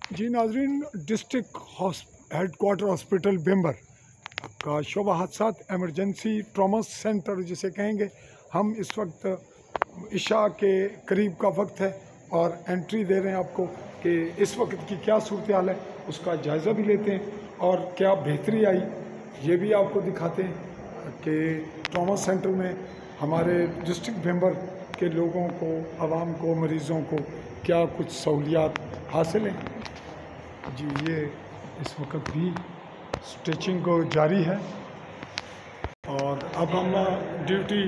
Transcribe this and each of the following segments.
जी नाजरीन, district headquarter hospital बेम्बर का शोबा हादसात एमरजेंसी ट्रॉमा सेंटर जिसे कहेंगे। हम इस वक्त इशा के करीब का वक्त है और एंट्री दे रहे हैं आपको कि इस वक्त की क्या सूरत हाल है, उसका जायज़ा भी लेते हैं और क्या बेहतरी आई ये भी आपको दिखाते हैं कि ट्रॉमा सेंटर में हमारे डिस्ट्रिक्ट मेंबर के लोगों को, आवाम को, मरीज़ों को क्या कुछ सहूलियात हासिल हैं। जी ये इस वक्त भी स्टिचिंग को जारी है और अब हम ड्यूटी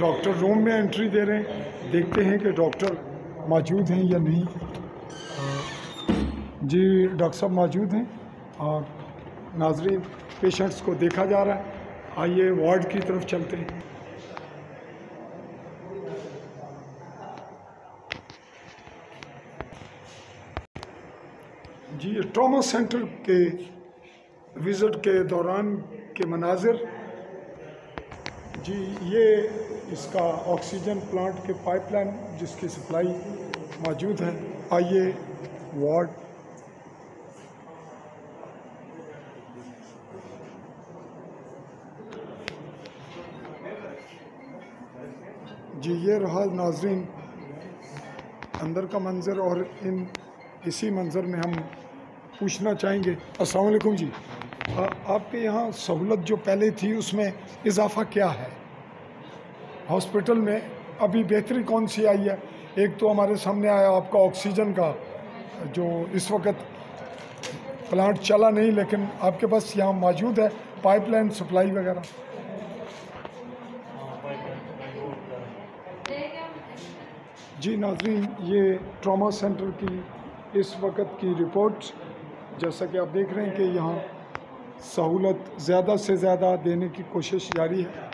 डॉक्टर रूम में एंट्री दे रहे हैं। देखते हैं कि डॉक्टर मौजूद हैं या नहीं। जी डॉक्टर साहब मौजूद हैं और नाजरीन पेशेंट्स को देखा जा रहा है। आइए वार्ड की तरफ चलते हैं। जी ये ट्रॉमा सेंटर के विज़िट के दौरान के मनाजिर। जी ये इसका ऑक्सीजन प्लांट के पाइपलाइन जिसकी सप्लाई मौजूद है। आइए वार्ड। जी ये रहा नाजरीन अंदर का मंज़र और इसी मंज़र में हम पूछना चाहेंगे। अस्सलाम वालेकुम जी, आपके यहाँ सहूलत जो पहले थी उसमें इजाफ़ा क्या है हॉस्पिटल में? अभी बेहतरी कौन सी आई है? एक तो हमारे सामने आया आपका ऑक्सीजन का जो इस वक्त प्लांट चला नहीं, लेकिन आपके पास यहाँ मौजूद है पाइपलाइन सप्लाई वगैरह। जी नाज़रीन ये ट्रॉमा सेंटर की इस वक्त की रिपोर्ट, जैसा कि आप देख रहे हैं कि यहाँ सहूलत ज़्यादा से ज़्यादा देने की कोशिश जारी है।